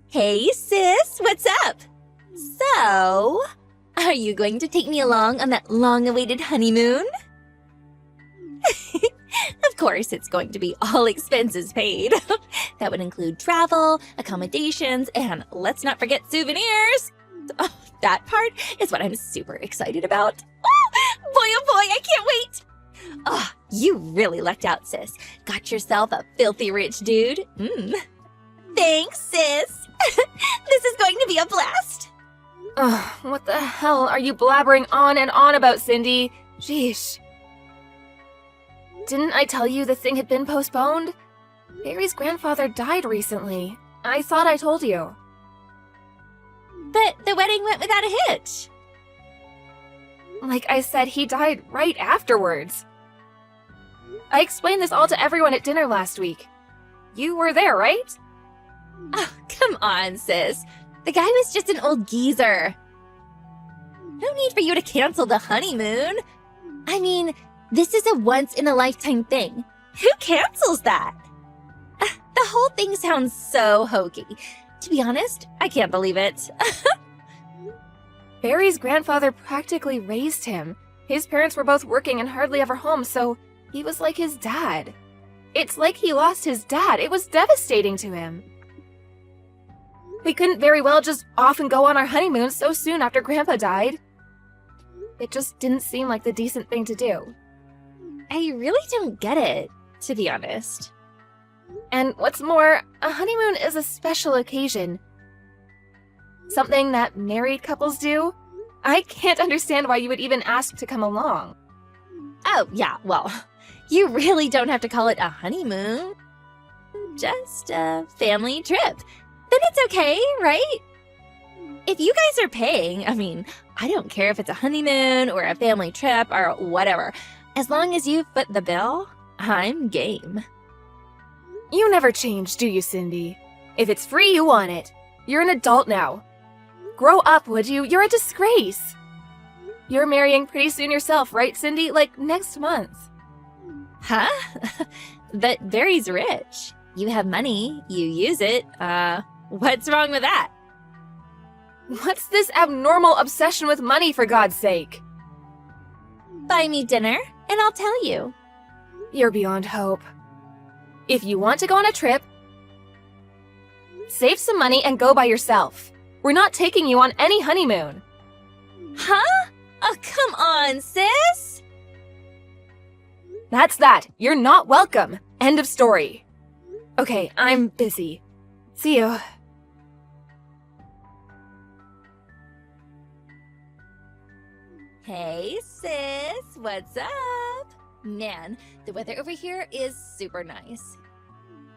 Hey, sis, what's up? So, are you going to take me along on that long-awaited honeymoon? Of course, it's going to be all expenses paid. That would include travel, accommodations, and let's not forget souvenirs. Oh, that part is what I'm super excited about. Oh boy, I can't wait. Oh, you really lucked out, sis. Got yourself a filthy rich dude. Thanks, sis. This is going to be a blast. Ugh, what the hell are you blabbering on and on about, Cindy? Sheesh. Didn't I tell you the thing had been postponed? Barry's grandfather died recently. I thought I told you. But the wedding went without a hitch. Like I said, he died right afterwards. I explained this all to everyone at dinner last week. You were there, right? Oh, come on, sis. The guy was just an old geezer. No need for you to cancel the honeymoon. I mean, this is a once-in-a-lifetime thing. Who cancels that? The whole thing sounds so hokey. To be honest, I can't believe it. Barry's grandfather practically raised him. His parents were both working and hardly ever home, so he was like his dad. It's like he lost his dad. It was devastating to him. We couldn't very well just off and go on our honeymoon so soon after Grandpa died. It just didn't seem like the decent thing to do. I really don't get it, to be honest. And what's more, a honeymoon is a special occasion. Something that married couples do. I can't understand why you would even ask to come along. Oh, yeah, well, you really don't have to call it a honeymoon. Just a family trip. Then it's okay, right? If you guys are paying, I mean, I don't care if it's a honeymoon or a family trip or whatever. As long as you foot the bill, I'm game. You never change, do you, Cindy? If it's free, you want it. You're an adult now. Grow up, would you? You're a disgrace. You're marrying pretty soon yourself, right, Cindy? Like next month. Huh? But Barry's rich. You have money, you use it. What's wrong with that? What's this abnormal obsession with money, for God's sake? Buy me dinner, and I'll tell you. You're beyond hope. If you want to go on a trip, save some money and go by yourself. We're not taking you on any honeymoon. Huh? Oh, come on, sis! That's that. You're not welcome. End of story. Okay, I'm busy. See you. Hey, sis, what's up? Man, the weather over here is super nice.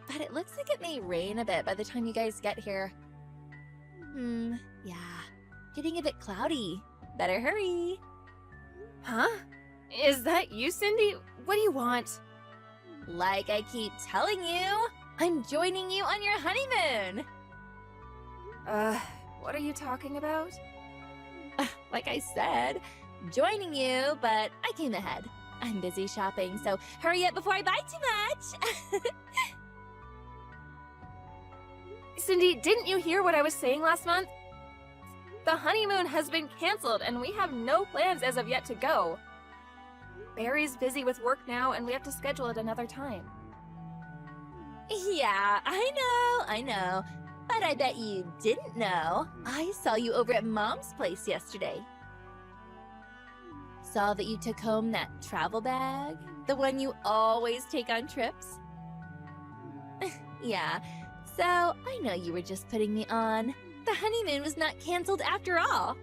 But it looks like it may rain a bit by the time you guys get here. Yeah, getting a bit cloudy. Better hurry. Huh? Is that you, Cindy? What do you want? Like I keep telling you, I'm joining you on your honeymoon. What are you talking about? Like I said, joining you, but I came ahead. I'm busy shopping, so hurry up before I buy too much. Cindy, didn't you hear what I was saying last month? The honeymoon has been canceled and we have no plans as of yet to go. Barry's busy with work now and we have to schedule it another time. Yeah, I know. But I bet you didn't know. I saw you over at Mom's place yesterday. Saw that you took home that travel bag, the one you always take on trips. Yeah, so I know you were just putting me on. The honeymoon was not canceled after all.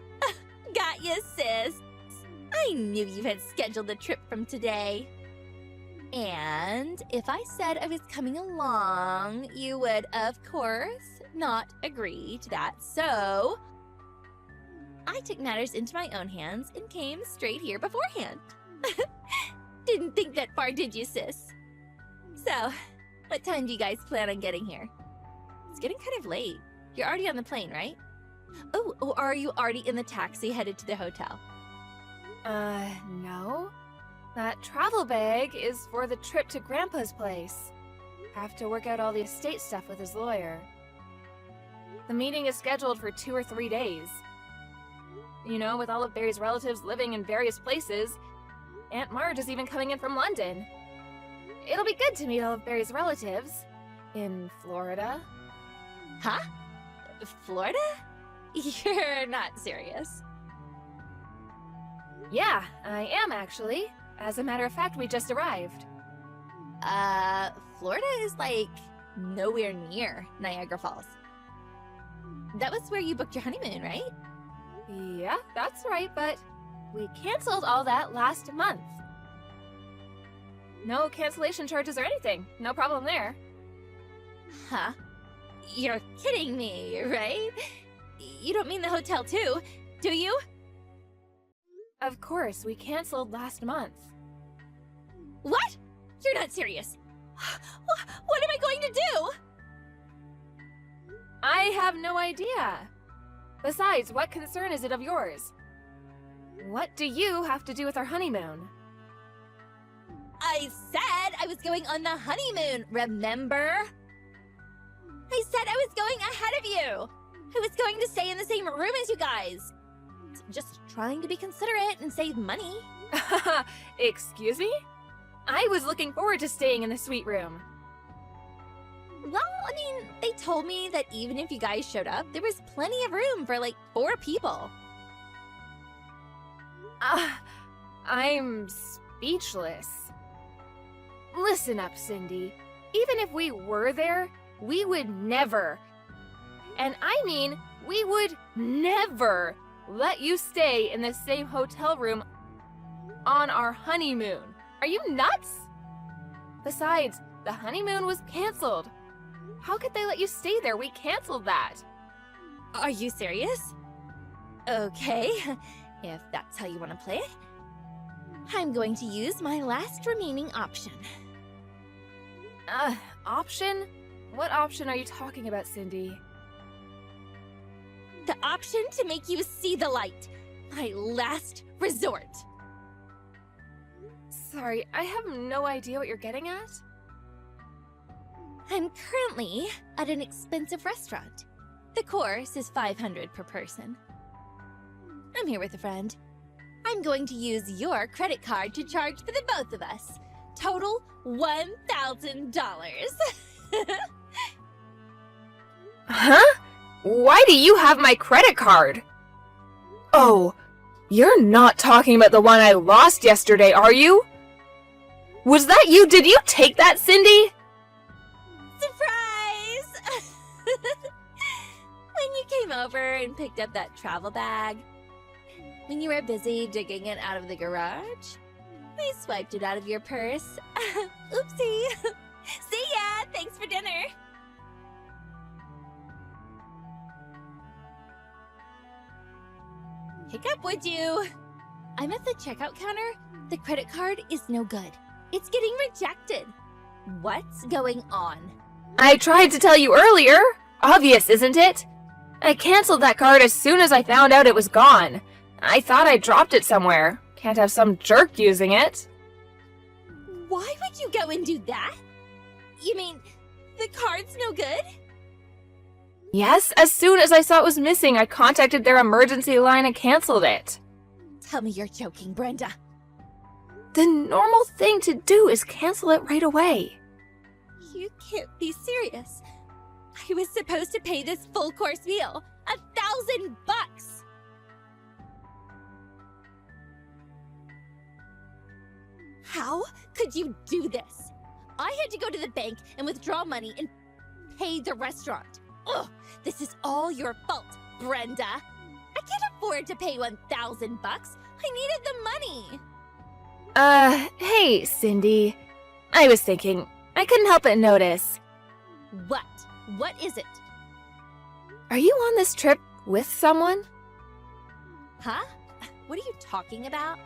Got you, sis. I knew you had scheduled the trip from today. And if I said I was coming along, you would, of course, not agree to that. So I took matters into my own hands and came straight here beforehand. Didn't think that far, did you, sis? So, what time do you guys plan on getting here? It's getting kind of late. You're already on the plane, right? Oh, or are you already in the taxi headed to the hotel? No. That travel bag is for the trip to Grandpa's place. Have to work out all the estate stuff with his lawyer. The meeting is scheduled for 2 or 3 days. You know, with all of Barry's relatives living in various places, Aunt Marge is even coming in from London. It'll be good to meet all of Barry's relatives. In Florida. Huh? Florida? You're not serious. Yeah, I am actually. As a matter of fact, we just arrived. Florida is like nowhere near Niagara Falls. That was where you booked your honeymoon, right? Yeah, that's right, but we canceled all that last month. No cancellation charges or anything. No problem there. Huh? You're kidding me, right? You don't mean the hotel too, do you? Of course, we canceled last month. What? You're not serious. What am I going to do? I have no idea. Besides, what concern is it of yours? What do you have to do with our honeymoon? I said I was going on the honeymoon, remember? I said I was going ahead of you. I was going to stay in the same room as you guys. Just trying to be considerate and save money. Excuse me? I was looking forward to staying in the suite room. Well, I mean, they told me that even if you guys showed up, there was plenty of room for like 4 people. I'm speechless. Listen up, Cindy. Even if we were there, we would never, and I mean, we would never let you stay in the same hotel room on our honeymoon. Are you nuts? Besides, the honeymoon was canceled. How could they let you stay there? We canceled that. Are you serious? Okay, if that's how you want to play it, I'm going to use my last remaining option. Option? What option are you talking about, Cindy? The option to make you see the light. My last resort. Sorry, I have no idea what you're getting at. I'm currently at an expensive restaurant. The course is $500 per person. I'm here with a friend. I'm going to use your credit card to charge for the both of us. Total $1,000. Huh? Why do you have my credit card? Oh, you're not talking about the one I lost yesterday, are you? Was that you? Did you take that, Cindy? Surprise! When you came over and picked up that travel bag, when you were busy digging it out of the garage, I swiped it out of your purse. Oopsie! See ya! Thanks for dinner! Pick up, would you? I'm at the checkout counter. The credit card is no good. It's getting rejected. What's going on? I tried to tell you earlier. Obvious, isn't it? I canceled that card as soon as I found out it was gone. I thought I dropped it somewhere. Can't have some jerk using it. Why would you go and do that? You mean, the card's no good? Yes, as soon as I saw it was missing, I contacted their emergency line and canceled it. Tell me you're joking, Brenda. The normal thing to do is cancel it right away. You can't be serious. I was supposed to pay this full course meal. $1,000! How could you do this? I had to go to the bank and withdraw money and pay the restaurant. Ugh, this is all your fault, Brenda. I can't afford to pay $1,000. I needed the money. Hey, Cindy. I was thinking, I couldn't help but notice. What? What is it? Are you on this trip with someone? Huh? What are you talking about?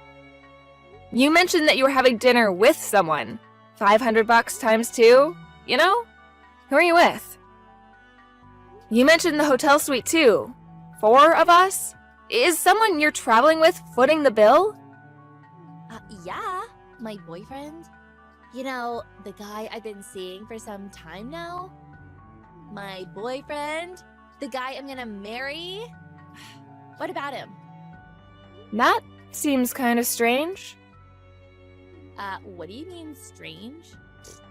You mentioned that you were having dinner with someone. $500 times 2, you know? Who are you with? You mentioned the hotel suite too. 4 of us? Is someone you're traveling with footing the bill? Yeah, my boyfriend. You know, the guy I've been seeing for some time now. My boyfriend The guy I'm gonna marry? What about him? That seems kind of strange. What do you mean strange?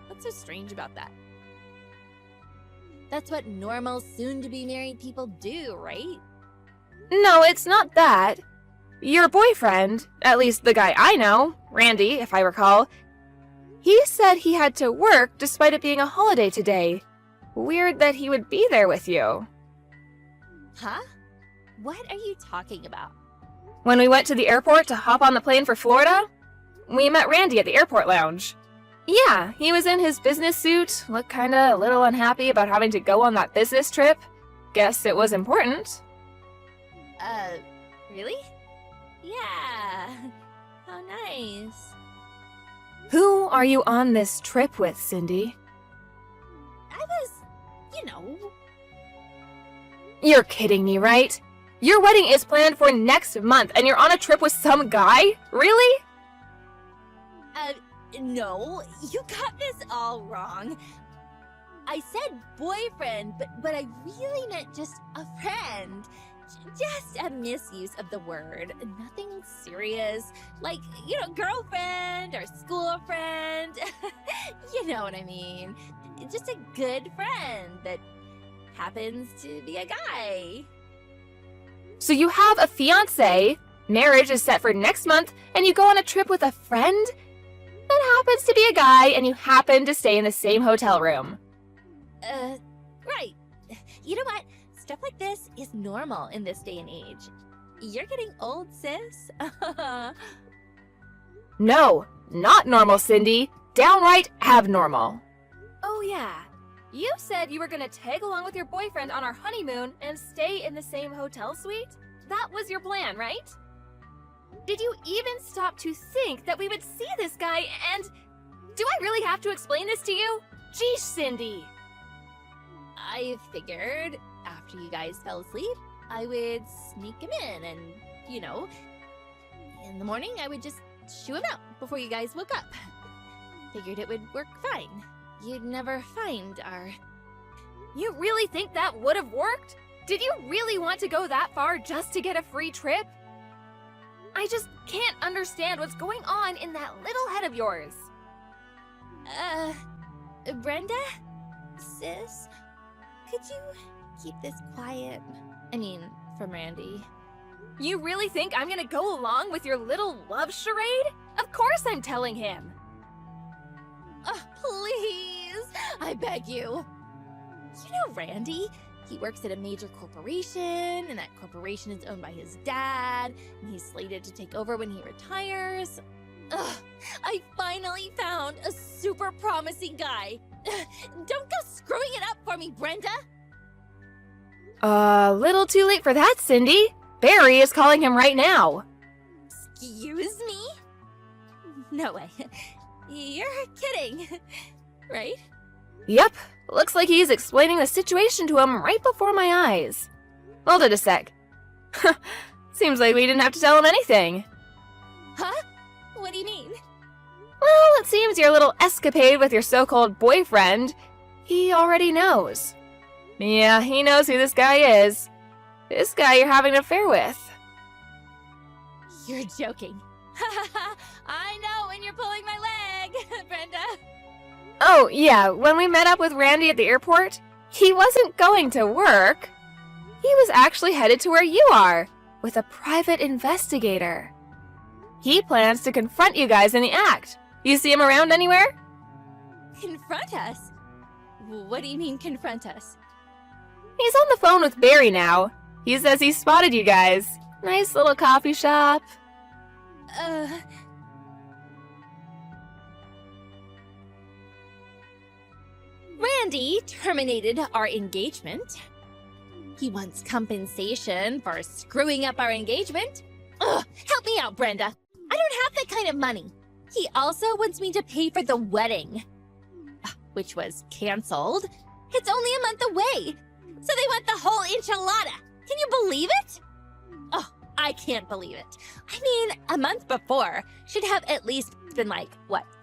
What's so strange about that? That's what normal, soon-to-be married people do, right? No, it's not that. Your boyfriend, at least the guy I know, Randy, if I recall, he said he had to work despite it being a holiday today. Weird that he would be there with you. Huh? What are you talking about? When we went to the airport to hop on the plane for Florida, we met Randy at the airport lounge. Yeah, he was in his business suit, looked kinda a little unhappy about having to go on that business trip. Guess it was important. Really? Yeah. How nice. Who are you on this trip with, Cindy? I was, you know... You're kidding me, right? Your wedding is planned for next month and you're on a trip with some guy? Really? No, you got this all wrong. I said boyfriend, but I really meant just a friend. Just a misuse of the word. Nothing serious. Like, girlfriend or school friend. You know what I mean. Just a good friend that happens to be a guy. So you have a fiancé, marriage is set for next month, and you go on a trip with a friend? That happens to be a guy, and you happen to stay in the same hotel room. Right. You know what? Stuff like this is normal in this day and age. You're getting old, sis. No, not normal, Cindy. Downright abnormal. Oh yeah. You said you were gonna tag along with your boyfriend on our honeymoon and stay in the same hotel suite? That was your plan, right? Did you even stop to think that we would see this guy and... Do I really have to explain this to you? Geez, Cindy. I figured after you guys fell asleep, I would sneak him in and, in the morning I would just shoo him out before you guys woke up. Figured it would work fine. You'd never find our... You really think that would have worked? Did you really want to go that far just to get a free trip? I just can't understand what's going on in that little head of yours. Brenda? Sis? Could you keep this quiet? I mean, from Randy. You really think I'm gonna go along with your little love charade? Of course I'm telling him. Oh, please! I beg you. You know Randy? He works at a major corporation, and that corporation is owned by his dad, and he's slated to take over when he retires. Ugh, I finally found a super promising guy. Don't go screwing it up for me, Brenda! Little too late for that, Cindy. Barry is calling him right now. Excuse me? No way. You're kidding, right? Yep. Looks like he's explaining the situation to him right before my eyes. Hold it a sec. Seems like we didn't have to tell him anything. Huh? What do you mean? Well, it seems your little escapade with your so-called boyfriend, he already knows. Yeah, he knows who this guy is. This guy you're having an affair with. You're joking. I know when you're pulling my leg, Brenda. Oh, yeah, when we met up with Randy at the airport, he wasn't going to work. He was actually headed to where you are, with a private investigator. He plans to confront you guys in the act. You see him around anywhere? Confront us? What do you mean, confront us? He's on the phone with Barry now. He says he spotted you guys. Nice little coffee shop. Randy terminated our engagement. He wants compensation for screwing up our engagement. Ugh, help me out, Brenda. I don't have that kind of money. He also wants me to pay for the wedding, which was canceled. It's only a month away, so they want the whole enchilada. Can you believe it? Oh, I can't believe it. I mean, a month before should have at least been like,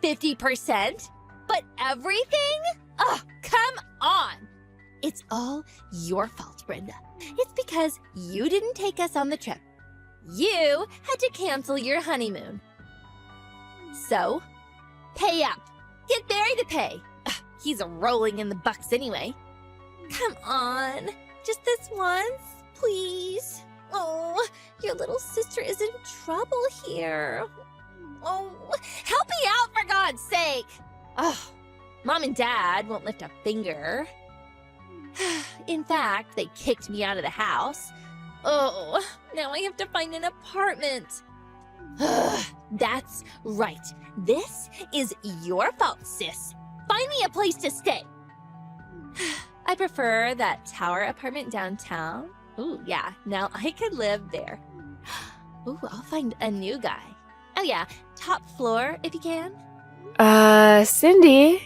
50%? But everything? Oh, come on. It's all your fault, Brenda. It's because you didn't take us on the trip. You had to cancel your honeymoon. So, pay up. Get Barry to pay. Ugh, he's rolling in the bucks anyway. Come on, just this once, please. Oh, your little sister is in trouble here. Oh, help me out for God's sake. Oh, Mom and Dad won't lift a finger. In fact, they kicked me out of the house. Oh, now I have to find an apartment. That's right. This is your fault, sis. Find me a place to stay. I prefer that tower apartment downtown. Ooh, yeah, now I could live there. Ooh, I'll find a new guy. Oh yeah, top floor if you can. Cindy?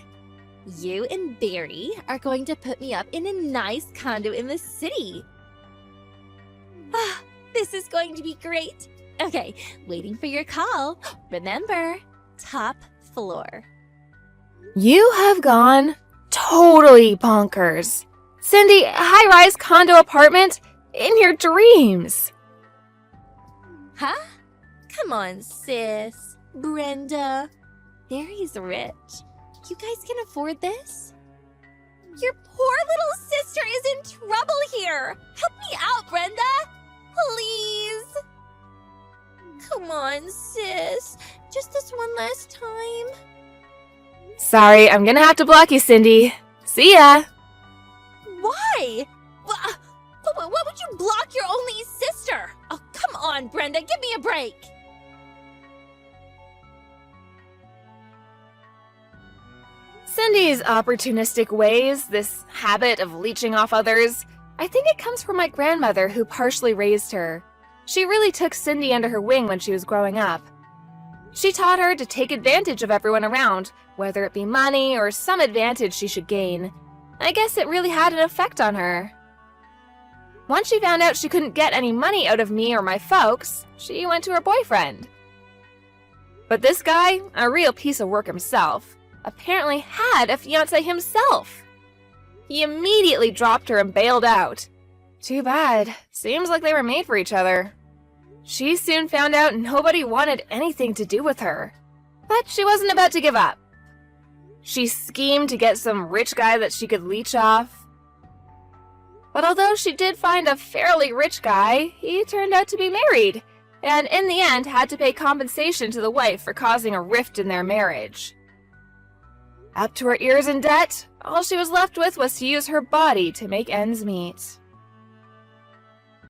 You and Barry are going to put me up in a nice condo in the city. Ah, this is going to be great. Okay, waiting for your call. Remember, top floor. You have gone totally bonkers. Cindy, high-rise condo apartment in your dreams. Huh? Come on, sis. Brenda. Barry's rich. You guys can afford this? Your poor little sister is in trouble here. Help me out, Brenda. Please. Come on, sis. Just this one last time. Sorry, I'm gonna have to block you, Cindy. See ya. Why? Why would you block your only sister? Oh, come on, Brenda. Give me a break. Cindy's opportunistic ways, this habit of leeching off others, I think it comes from my grandmother who partially raised her. She really took Cindy under her wing when she was growing up. She taught her to take advantage of everyone around, whether it be money or some advantage she should gain. I guess it really had an effect on her. Once she found out she couldn't get any money out of me or my folks, she went to her boyfriend. But this guy, a real piece of work himself, apparently had a fiancé himself. He immediately dropped her and bailed out. Too bad. Seems like they were made for each other. She soon found out nobody wanted anything to do with her. But she wasn't about to give up. She schemed to get some rich guy that she could leech off. But although she did find a fairly rich guy, he turned out to be married, and in the end had to pay compensation to the wife for causing a rift in their marriage. Up to her ears in debt, all she was left with was to use her body to make ends meet.